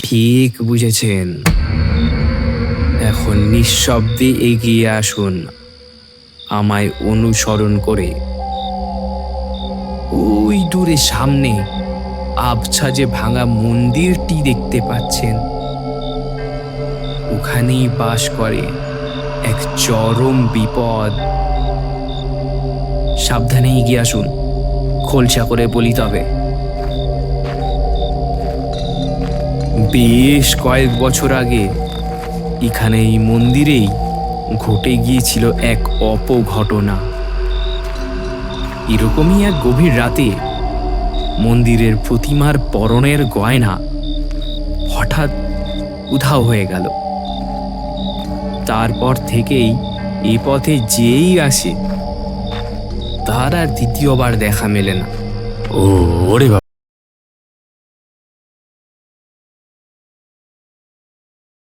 ঠিক বুঝেছেন। এখন নিঃশব্দে এগিয়ে আসুন আমায় অনুসরণ করে। ওই দূরে সামনে আবছা যে ভাঙা মন্দিরটি দেখতে পাচ্ছেন, ওখানেই বাস করে এক চরম বিপদ। সাবধানে এগিয়ে আসুন, খোলসা করে বলি তবে। বেশ কয়েক বছর আগে এখানে এই মন্দিরেই ঘটে গিয়েছিল এক অপঘটনা। এরকমই এক গভীর রাতে মন্দিরের প্রতিমার পরনের গয়না হঠাৎ উধাও হয়ে গেল। তারপর থেকেই এই পথে যেই আসে তার আর দ্বিতীয়বার দেখা মেলে না। ওরে